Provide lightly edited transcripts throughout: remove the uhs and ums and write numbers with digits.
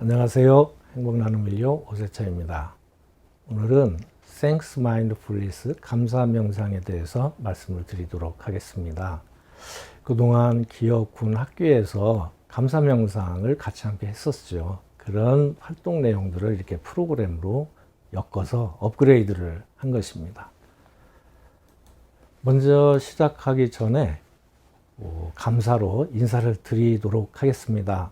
안녕하세요. 행복 나눔 인류 오세차입니다. 오늘은 Thanks Mindfulness 감사 명상에 대해서 말씀을 드리도록 하겠습니다. 그동안 기업, 군, 학교에서 감사 명상을 같이 함께 했었죠. 그런 활동 내용들을 이렇게 프로그램으로 엮어서 업그레이드를 한 것입니다. 먼저 시작하기 전에 감사로 인사를 드리도록 하겠습니다.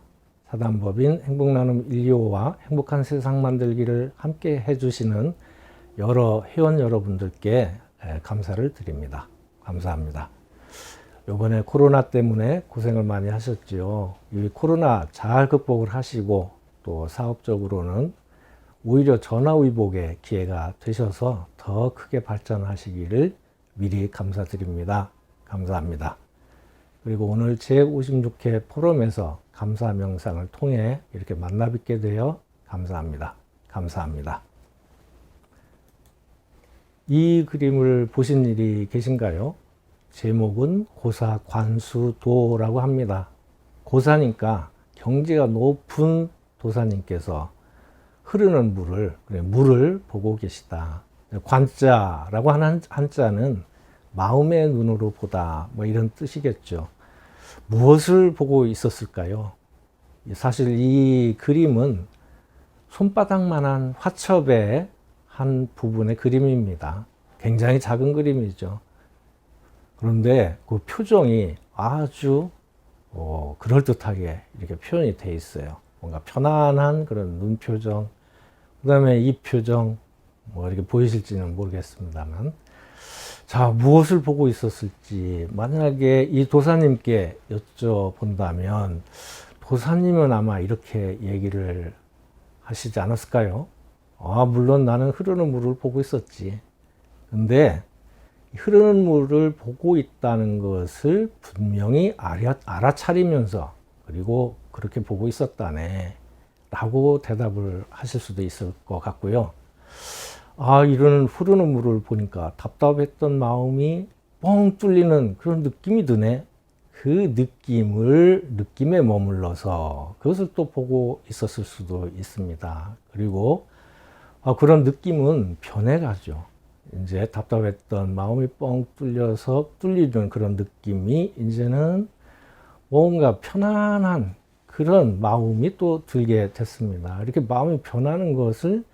사단법인 행복나눔 125와 행복한 세상 만들기를 함께 해주시는 여러 회원 여러분들께 감사를 드립니다. 감사합니다. 이번에 코로나 때문에 고생을 많이 하셨죠. 이 코로나 잘 극복을 하시고 또 사업적으로는 오히려 전화위복의 기회가 되셔서 더 크게 발전하시기를 미리 감사드립니다. 감사합니다. 그리고 오늘 제56회 포럼에서 감사 명상을 통해 이렇게 만나 뵙게 되어 감사합니다. 감사합니다. 이 그림을 보신 일이 계신가요? 제목은 고사관수도라고 합니다. 고사니까 경지가 높은 도사님께서 흐르는 물을 보고 계시다. 관자라고 하는 한자는 마음의 눈으로 보다 이런 뜻이겠죠. 무엇을 보고 있었을까요? 사실 이 그림은 손바닥만한 화첩의 한 부분의 그림입니다. 굉장히 작은 그림이죠. 그런데 그 표정이 아주 그럴듯하게 이렇게 표현이 돼 있어요. 뭔가 편안한 그런 눈 표정, 그 다음에 입 표정, 이렇게 보이실지는 모르겠습니다만, 자, 무엇을 보고 있었을지 만약에 이 도사님께 여쭤본다면 도사님은 아마 이렇게 얘기를 하시지 않았을까요? 물론 나는 흐르는 물을 보고 있었지. 근데 흐르는 물을 보고 있다는 것을 분명히 알아차리면서 그리고 그렇게 보고 있었다네 라고 대답을 하실 수도 있을 것 같고요. 이런 흐르는 물을 보니까 답답했던 마음이 뻥 뚫리는 그런 느낌이 드네. 그 느낌에 머물러서 그것을 또 보고 있었을 수도 있습니다. 그리고 그런 느낌은 변해가죠. 이제 답답했던 마음이 뻥 뚫리는 그런 느낌이 이제는 뭔가 편안한 그런 마음이 또 들게 됐습니다. 이렇게 마음이 변하는 것을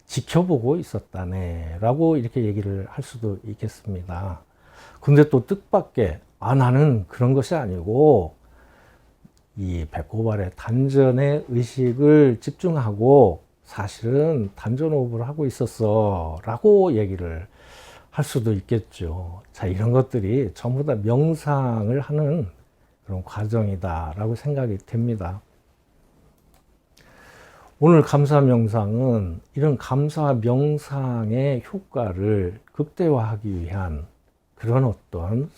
지켜보고 있었다네 라고 이렇게 얘기를 할 수도 있겠습니다. 근데 또 뜻밖의 나는 그런 것이 아니고 이 배꼽아래 단전의 의식을 집중하고 사실은 단전호흡을 하고 있었어 라고 얘기를 할 수도 있겠죠. 자, 이런 것들이 전부 다 명상을 하는 그런 과정이다 라고 생각이 됩니다. 오늘 감사 명상은 이런 감사 명상의 효과를 극대화하기 위한 그런 어떤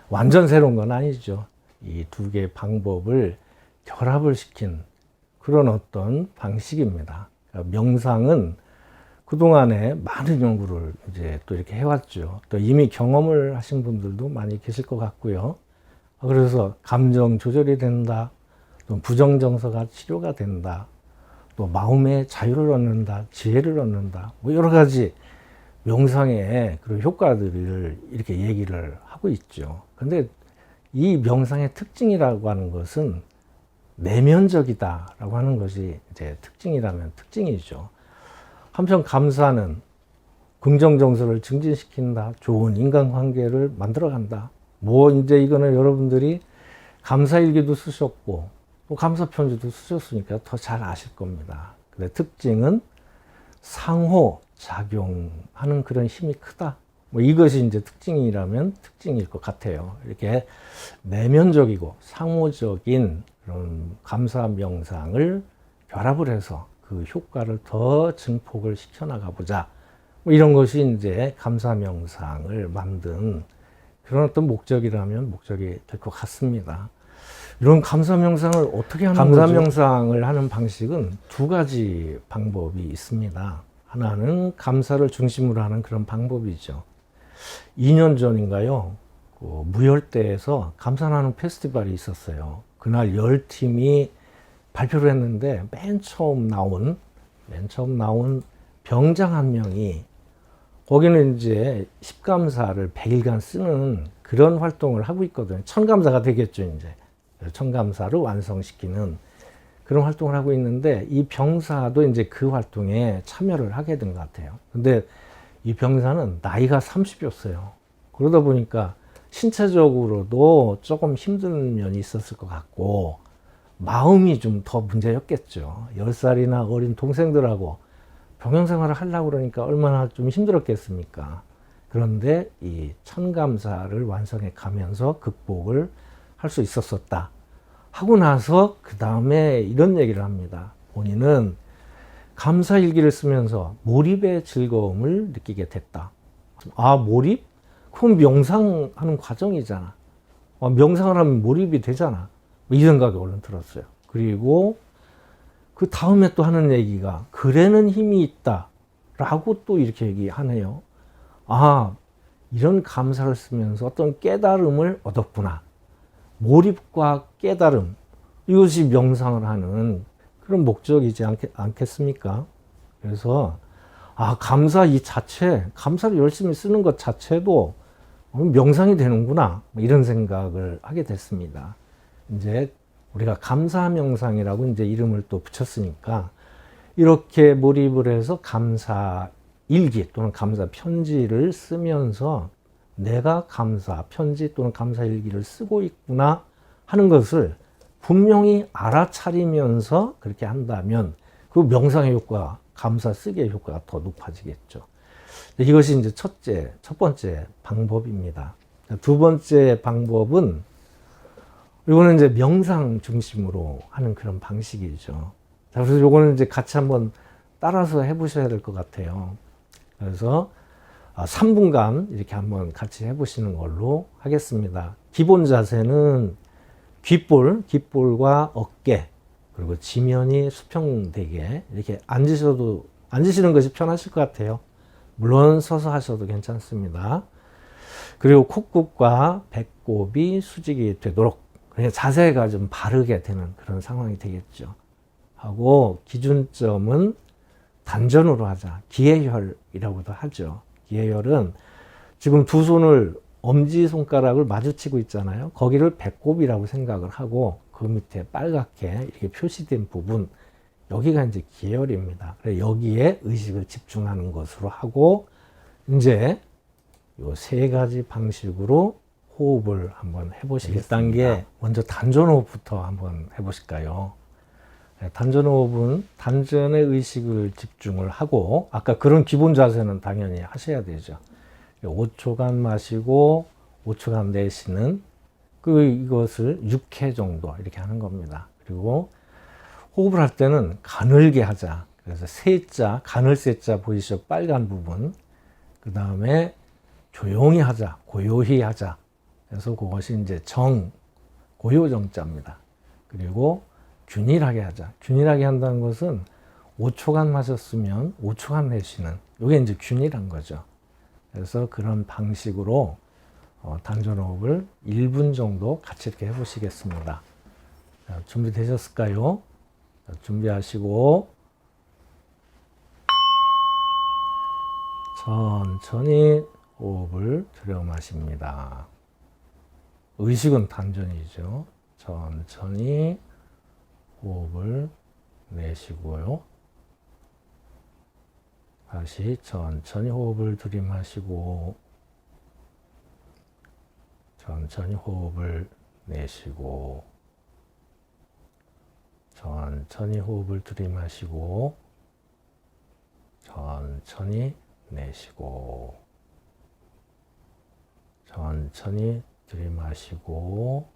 완전 새로운 건 아니죠. 이 두 개의 방법을 결합을 시킨 그런 어떤 방식입니다. 그러니까 명상은 그동안에 많은 연구를 이제 또 이렇게 해왔죠. 또 이미 경험을 하신 분들도 많이 계실 것 같고요. 그래서 감정 조절이 된다. 또 부정정서가 치료가 된다. 또 마음의 자유를 얻는다, 지혜를 얻는다, 여러 가지 명상의 그런 효과들을 이렇게 얘기를 하고 있죠. 근데 이 명상의 특징이라고 하는 것은 내면적이다라고 하는 것이 이제 특징이라면 특징이죠. 한편 감사는 긍정정서를 증진시킨다, 좋은 인간관계를 만들어간다. 이제 이거는 여러분들이 감사일기도 쓰셨고, 또 감사편지도 쓰셨으니까 더 잘 아실 겁니다. 근데 특징은 상호작용하는 그런 힘이 크다. 이것이 이제 특징이라면 특징일 것 같아요. 이렇게 내면적이고 상호적인 그런 감사 명상을 결합을 해서 그 효과를 더 증폭을 시켜나가 보자. 이런 것이 이제 감사 명상을 만든 그런 어떤 목적이라면 목적이 될 것 같습니다. 이런 감사 명상을 어떻게 하는 거죠? 감사 명상을 하는 방식은 두 가지 방법이 있습니다. 하나는 감사를 중심으로 하는 그런 방법이죠. 2년 전인가요? 무열대에서 감사나눔 페스티벌이 있었어요. 그날 10팀이 발표를 했는데 맨 처음 나온 병장 한 명이 거기는 이제 10감사를 100일간 쓰는 그런 활동을 하고 있거든요. 1000감사가 되겠죠, 이제. 1000감사를 완성시키는 그런 활동을 하고 있는데 이 병사도 이제 그 활동에 참여를 하게 된 것 같아요. 근데 이 병사는 나이가 30이었어요. 그러다 보니까 신체적으로도 조금 힘든 면이 있었을 것 같고 마음이 좀 더 문제였겠죠. 10살이나 어린 동생들하고 병영생활을 하려고 그러니까 얼마나 좀 힘들었겠습니까. 그런데 이 천감사를 완성해 가면서 극복을 할 수 있었었다 하고 나서 그 다음에 이런 얘기를 합니다. 본인은 감사일기를 쓰면서 몰입의 즐거움을 느끼게 됐다. 아, 몰입? 그럼 명상하는 과정이잖아. 명상을 하면 몰입이 되잖아. 이 생각이 얼른 들었어요. 그리고 그 다음에 또 하는 얘기가 글에는 힘이 있다 라고 또 이렇게 얘기하네요. 아, 이런 감사를 쓰면서 어떤 깨달음을 얻었구나. 몰입과 깨달음, 이것이 명상을 하는 그런 목적이지 않겠습니까? 그래서 감사 이 자체, 감사를 열심히 쓰는 것 자체도 명상이 되는구나, 이런 생각을 하게 됐습니다. 이제 우리가 감사 명상이라고 이제 이름을 또 붙였으니까 이렇게 몰입을 해서 감사 일기 또는 감사 편지를 쓰면서 내가 감사 편지 또는 감사 일기를 쓰고 있구나 하는 것을 분명히 알아차리면서 그렇게 한다면 그 명상의 효과, 감사 쓰기의 효과가 더 높아지겠죠. 이것이 이제 첫 번째 방법입니다. 두 번째 방법은 이거는 이제 명상 중심으로 하는 그런 방식이죠. 그래서 이거는 이제 같이 한번 따라서 해보셔야 될 것 같아요. 그래서 3분간 이렇게 한번 같이 해보시는 걸로 하겠습니다. 기본 자세는 귓볼과 어깨, 그리고 지면이 수평되게 이렇게 앉으시는 것이 편하실 것 같아요. 물론 서서 하셔도 괜찮습니다. 그리고 콧구과 배꼽이 수직이 되도록 그냥 자세가 좀 바르게 되는 그런 상황이 되겠죠. 하고 기준점은 단전으로 하자. 기회혈이라고도 하죠. 기회혈은 지금 두 손을 엄지손가락을 마주치고 있잖아요. 거기를 배꼽이라고 생각을 하고 그 밑에 빨갛게 이렇게 표시된 부분, 여기가 이제 기혈입니다. 여기에 의식을 집중하는 것으로 하고 이제 요 세 가지 방식으로 호흡을 한번 해보시겠습니다. 1단계 먼저 단전호흡부터 한번 해보실까요? 단전호흡은 단전의 의식을 집중을 하고 아까 그런 기본 자세는 당연히 하셔야 되죠. 5초간 마시고 5초간 내쉬는 이것을 6회 정도 이렇게 하는 겁니다. 그리고 호흡을 할 때는 가늘게 하자. 그래서 세자, 가늘 세자 보이시죠? 빨간 부분. 그 다음에 조용히 하자, 고요히 하자. 그래서 그것이 이제 고요정자입니다. 그리고 균일하게 하자. 균일하게 한다는 것은 5초간 마셨으면 5초간 내쉬는, 이게 이제 균일한 거죠. 그래서 그런 방식으로 단전호흡을 1분 정도 같이 이렇게 해보시겠습니다. 자, 준비되셨을까요? 자, 준비하시고 천천히 호흡을 들여 마십니다. 의식은 단전이죠. 천천히 호흡을 내쉬고요. 다시 천천히 호흡을 들이마시고 천천히 호흡을 내쉬고 천천히 호흡을 들이마시고 천천히 내쉬고 천천히 들이마시고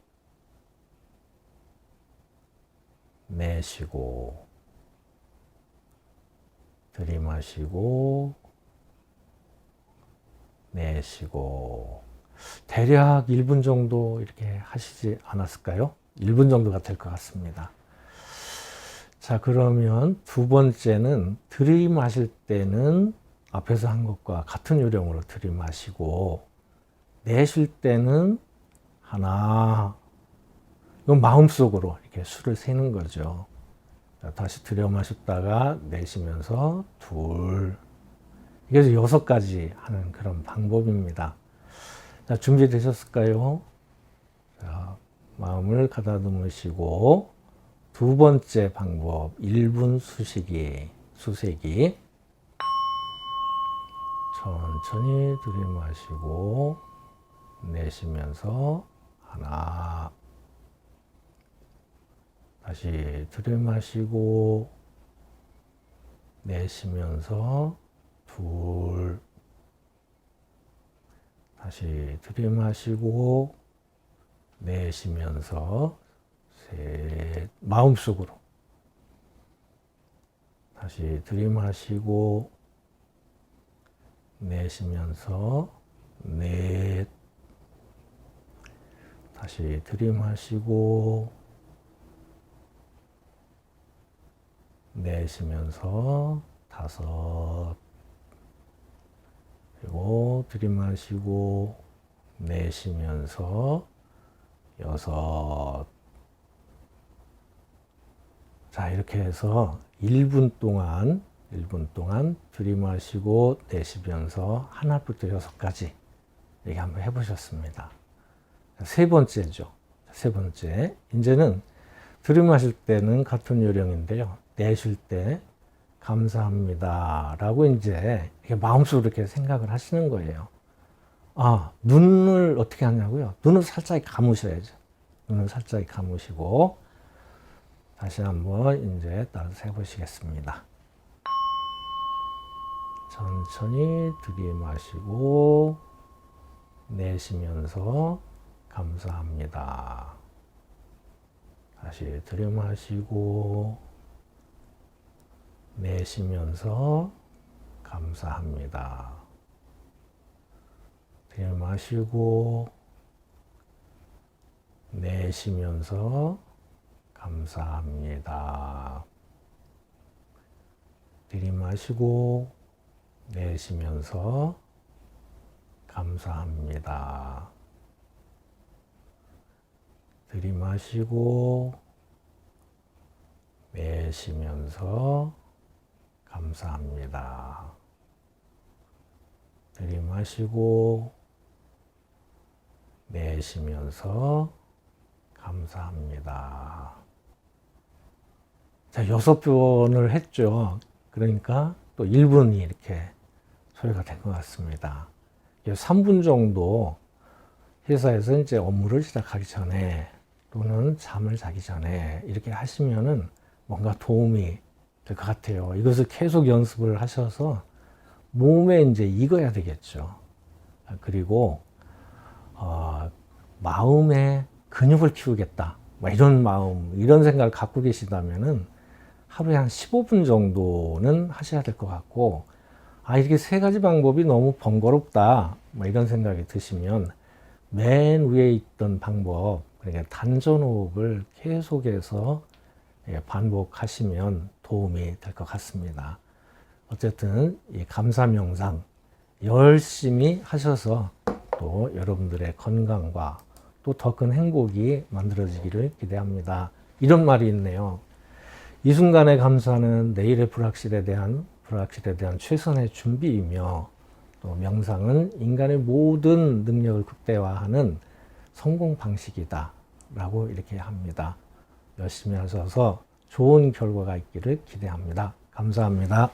내쉬고 들이마시고 내쉬고 대략 1분 정도 이렇게 하시지 않았을까요? 1분 정도가 될 것 같습니다. 자, 그러면 두 번째는 들이마실 때는 앞에서 한 것과 같은 요령으로 들이마시고 내쉴 때는 하나, 이건 마음속으로 이렇게 수를 세는 거죠. 자, 다시 들여 마셨다가 내쉬면서 둘. 이게 6가지 하는 그런 방법입니다. 자, 준비되셨을까요? 자, 마음을 가다듬으시고 두 번째 방법 1분 수세기 천천히 들이마시고 내쉬면서 하나, 다시 들이마시고 내쉬면서 둘, 다시 들이마시고 내쉬면서 셋, 마음속으로 다시 들이마시고 내쉬면서 넷, 다시 들이마시고 내쉬면서 다섯, 그리고 들이마시고 내쉬면서 여섯. 자, 이렇게 해서 1분 동안 들이마시고 내쉬면서 하나부터 6까지 이렇게 한번 해보셨습니다. 세 번째죠. 세 번째. 이제는 들이마실 때는 같은 요령인데요. 내쉴 때 감사합니다 라고 이제 이렇게 마음속으로 이렇게 생각을 하시는 거예요. 아, 눈을 어떻게 하냐고요? 눈을 살짝 감으셔야죠. 눈을 살짝 감으시고 다시 한번 이제 따라서 해보시겠습니다. 천천히 들이마시고 내쉬면서 감사합니다. 다시 들이마시고 내쉬면서 감사합니다. 들이마시고 내쉬면서 감사합니다. 들이마시고 내쉬면서 감사합니다. 들이마시고 내쉬면서 감사합니다. 들이마시고 내쉬면서 감사합니다. 자, 6번을 했죠. 그러니까 또 1분이 이렇게 소요가 된 것 같습니다. 3분 정도 회사에서 이제 업무를 시작하기 전에 또는 잠을 자기 전에 이렇게 하시면은 뭔가 도움이 될 것 같아요. 이것을 계속 연습을 하셔서 몸에 이제 익어야 되겠죠. 그리고 마음의 근육을 키우겠다. 이런 마음, 이런 생각을 갖고 계시다면은 하루에 한 15분 정도는 하셔야 될 것 같고, 이렇게 3가지 방법이 너무 번거롭다. 이런 생각이 드시면 맨 위에 있던 방법, 그러니까 단전호흡을 계속해서 반복하시면 도움이 될 것 같습니다. 어쨌든 이 감사 명상 열심히 하셔서 또 여러분들의 건강과 또 더 큰 행복이 만들어지기를 기대합니다. 이런 말이 있네요. 이 순간의 감사는 내일의 불확실에 대한 최선의 준비이며, 또 명상은 인간의 모든 능력을 극대화하는 성공 방식이다 라고 이렇게 합니다. 열심히 하셔서 좋은 결과가 있기를 기대합니다. 감사합니다.